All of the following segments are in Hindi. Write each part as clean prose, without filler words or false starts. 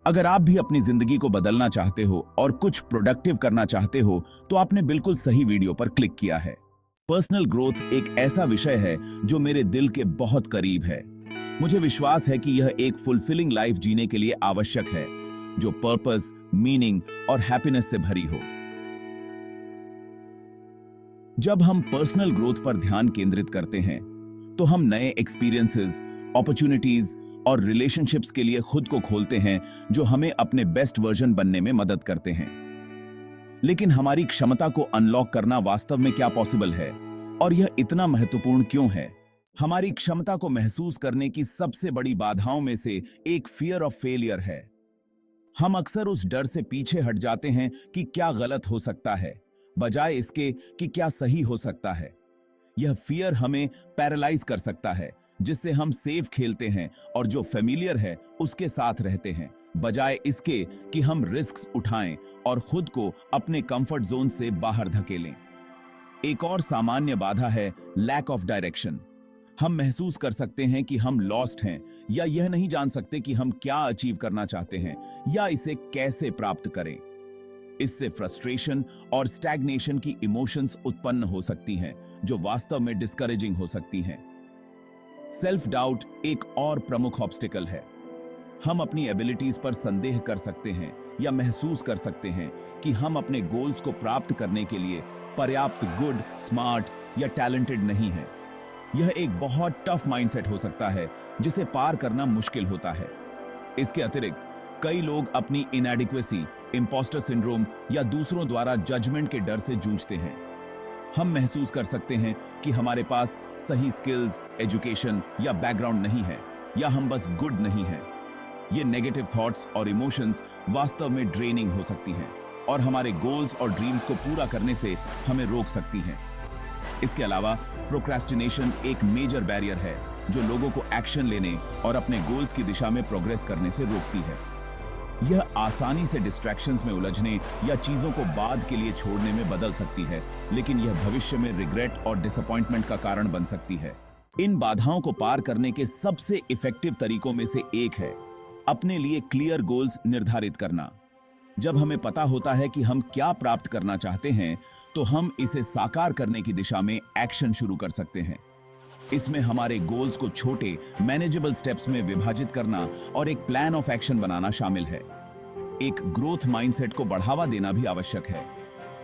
अगर आप भी अपनी जिंदगी को बदलना चाहते हो और कुछ प्रोडक्टिव करना चाहते हो तो आपने बिल्कुल सही वीडियो पर क्लिक किया है। पर्सनल ग्रोथ एक ऐसा विषय है जो मेरे दिल के बहुत करीब है। मुझे विश्वास है कि यह एक फुलफिलिंग लाइफ जीने के लिए आवश्यक है, जो पर्पस, मीनिंग और हैप्पीनेस से भरी हो। जब हम पर्सनल ग्रोथ पर ध्यान केंद्रित करते हैं तो हम नए एक्सपीरियंसेस, अपॉर्चुनिटीज और रिलेशनशिप्स के लिए खुद को खोलते हैं, जो हमें अपने बेस्ट वर्जन बनने में मदद करते हैं। लेकिन हमारी क्षमता को अनलॉक करना वास्तव में क्या पॉसिबल है, और यह इतना महत्वपूर्ण क्यों है? हमारी क्षमता को महसूस करने की सबसे बड़ी बाधाओं में से एक फियर ऑफ फेलियर है। हम अक्सर उस डर से पीछे हट जाते हैं कि क्या गलत हो सकता है, बजाय इसके कि क्या सही हो सकता है। यह फियर हमें पैरालाइज कर सकता है, जिससे हम सेफ खेलते हैं और जो फेमिलियर है उसके साथ रहते हैं, बजाय इसके कि हम रिस्क्स उठाएं और खुद को अपने कंफर्ट जोन से बाहर धकेलें। एक और सामान्य बाधा है लैक ऑफ डायरेक्शन। हम महसूस कर सकते हैं कि हम लॉस्ट हैं, या यह नहीं जान सकते कि हम क्या अचीव करना चाहते हैं या इसे कैसे प्राप्त करें। इससे फ्रस्ट्रेशन और स्टैग्नेशन की इमोशंस उत्पन्न हो सकती हैं, जो वास्तव में डिस्करेजिंग हो सकती हैं। सेल्फ डाउट एक और प्रमुख ऑब्स्टिकल है। हम अपनी एबिलिटीज पर संदेह कर सकते हैं या महसूस कर सकते हैं कि हम अपने गोल्स को प्राप्त करने के लिए पर्याप्त गुड, स्मार्ट या टैलेंटेड नहीं हैं। यह एक बहुत टफ माइंडसेट हो सकता है, जिसे पार करना मुश्किल होता है। इसके अतिरिक्त कई लोग अपनी इनएडिक्वेसी, इंपोस्टर सिंड्रोम या दूसरों द्वारा जजमेंट के डर से जूझते हैं। हम महसूस कर सकते हैं कि हमारे पास सही स्किल्स, एजुकेशन या बैकग्राउंड नहीं है, या हम बस गुड नहीं हैं। ये नेगेटिव थॉट्स और इमोशंस वास्तव में ड्रेनिंग हो सकती हैं और हमारे गोल्स और ड्रीम्स को पूरा करने से हमें रोक सकती हैं। इसके अलावा प्रोक्रेस्टिनेशन एक मेजर बैरियर है, जो लोगों को एक्शन लेने और अपने गोल्स की दिशा में प्रोग्रेस करने से रोकती है। यह आसानी से डिस्ट्रैक्शंस में उलझने या चीजों को बाद के लिए छोड़ने में बदल सकती है, लेकिन यह भविष्य में रिग्रेट और डिसअपॉइंटमेंट का कारण बन सकती है। इन बाधाओं को पार करने के सबसे इफेक्टिव तरीकों में से एक है अपने लिए क्लियर गोल्स निर्धारित करना। जब हमें पता होता है कि हम क्या प्राप्त करना चाहते हैं, तो हम इसे साकार करने की दिशा में एक्शन शुरू कर सकते हैं। इसमें हमारे गोल्स को छोटे, मैनेजेबल स्टेप्स में विभाजित करना और एक प्लान ऑफ एक्शन बनाना शामिल है। एक ग्रोथ माइंडसेट को बढ़ावा देना भी आवश्यक है।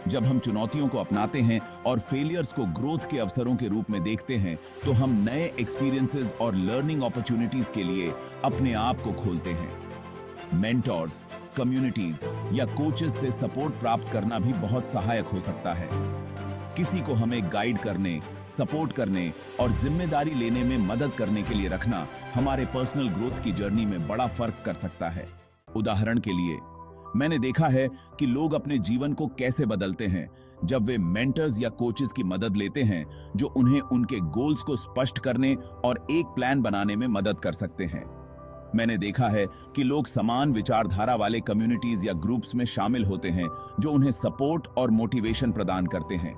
जब हम चुनौतियों को अपनाते हैं और फेलियर्स को ग्रोथ के अवसरों के रूप में देखते हैं, तो हम नए एक्सपीरियंसेस और लर्निंग अपॉर्चुनिटीज के लिए अपने आप को खोलते हैं। मेंटर्स, कम्युनिटीज या कोचेस से सपोर्ट प्राप्त करना भी बहुत सहायक हो सकता है। किसी को हमें गाइड करने, सपोर्ट करने और जिम्मेदारी लेने में मदद करने के लिए रखना हमारे पर्सनल ग्रोथ की जर्नी में बड़ा फर्क कर सकता है। उदाहरण के लिए, मैंने देखा है कि लोग अपने जीवन को कैसे बदलते हैं जब वे मेंटर्स या कोचेस की मदद लेते हैं, जो उन्हें उनके गोल्स को स्पष्ट करने और एक प्लान बनाने में मदद कर सकते हैं। मैंने देखा है कि लोग समान विचारधारा वाले कम्युनिटीज या ग्रुप्स में शामिल होते हैं, जो उन्हें सपोर्ट और मोटिवेशन प्रदान करते हैं।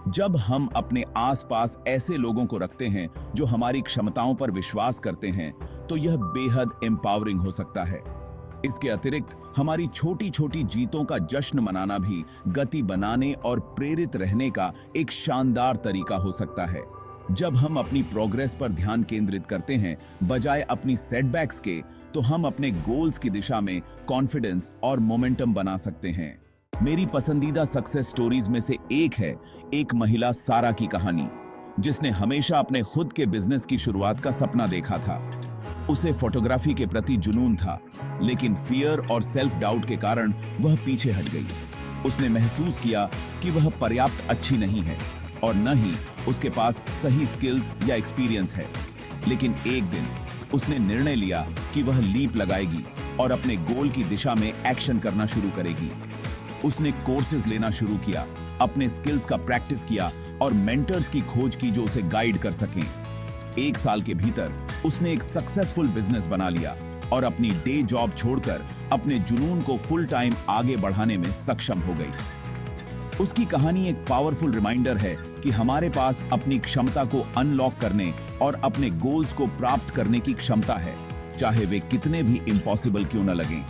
जब हम अपने आसपास ऐसे लोगों को रखते हैं जो हमारी क्षमताओं पर विश्वास करते हैं, तो यह बेहद एम्पावरिंग हो सकता है। इसके अतिरिक्त हमारी छोटी छोटी जीतों का जश्न मनाना भी गति बनाने और प्रेरित रहने का एक शानदार तरीका हो सकता है। जब हम अपनी प्रोग्रेस पर ध्यान केंद्रित करते हैं बजाय अपनी सेटबैक्स के, तो हम अपने गोल्स की दिशा में कॉन्फिडेंस और मोमेंटम बना सकते हैं। मेरी पसंदीदा सक्सेस स्टोरीज में से एक है एक महिला सारा की कहानी, जिसने हमेशा अपने खुद के बिजनेस की शुरुआत का सपना देखा था। उसे फोटोग्राफी के प्रति जुनून था, लेकिन फियर और सेल्फ डाउट के कारण वह पीछे हट गई। उसने महसूस किया कि वह पर्याप्त अच्छी नहीं है और न ही उसके पास सही स्किल्स या एक्सपीरियंस है। लेकिन एक दिन उसने निर्णय लिया कि वह लीप लगाएगी और अपने गोल की दिशा में एक्शन करना शुरू करेगी। उसने कोर्सेज लेना शुरू किया, अपने स्किल्स का प्रैक्टिस किया और मेंटर्स की खोज की जो उसे गाइड कर सकें। 1 साल के भीतर उसने एक सक्सेसफुल बिजनेस बना लिया और अपनी डे जॉब छोड़कर अपने जुनून को फुल टाइम आगे बढ़ाने में सक्षम हो गई। उसकी कहानी एक पावरफुल रिमाइंडर है कि हमारे पास अपनी क्षमता को अनलॉक करने और अपने गोल्स को प्राप्त करने की क्षमता है, चाहे वे कितने भी इम्पॉसिबल क्यों न लगें।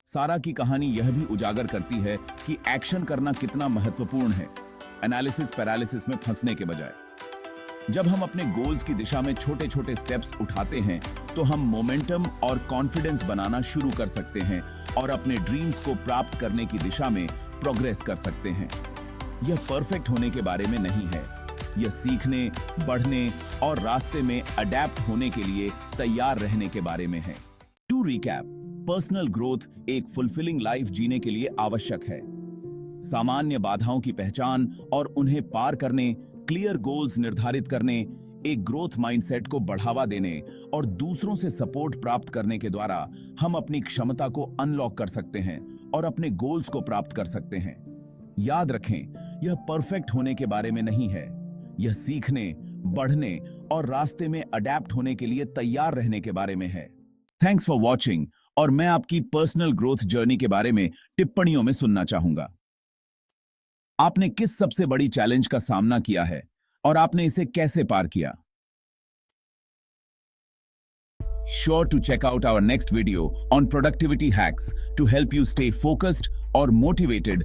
सारा की कहानी यह भी उजागर करती है कि एक्शन करना कितना महत्वपूर्ण है, एनालिसिस पैरालिसिस में फंसने के बजाय। जब हम अपने गोल्स की दिशा में छोटे छोटे स्टेप्स उठाते हैं तो हम मोमेंटम और कॉन्फिडेंस बनाना शुरू कर सकते हैं और अपने ड्रीम्स को प्राप्त करने की दिशा में प्रोग्रेस कर सकते हैं। यह परफेक्ट होने के बारे में नहीं है, यह सीखने, बढ़ने और रास्ते में अडेप्ट होने के लिए तैयार रहने के बारे में है। टू रिकैप, पर्सनल ग्रोथ एक फुलफिलिंग लाइफ जीने के लिए आवश्यक है। सामान्य बाधाओं की पहचान और उन्हें पार करने, क्लियर गोल्स निर्धारित करने, एक ग्रोथ माइंडसेट को बढ़ावा देने और दूसरों से सपोर्ट प्राप्त करने के द्वारा हम अपनी क्षमता को अनलॉक कर सकते हैं और अपने गोल्स को प्राप्त कर सकते हैं। याद रखें, यह परफेक्ट होने के बारे में नहीं है, यह सीखने, बढ़ने और रास्ते में अडेप्ट होने के लिए तैयार रहने के बारे में है। थैंक्स फॉर वॉचिंग, और मैं आपकी पर्सनल ग्रोथ जर्नी के बारे में टिप्पणियों में सुनना चाहूंगा। आपने किस सबसे बड़ी चैलेंज का सामना किया है और आपने इसे कैसे पार किया? Sure to check out our next video on productivity hacks to help you stay focused or motivated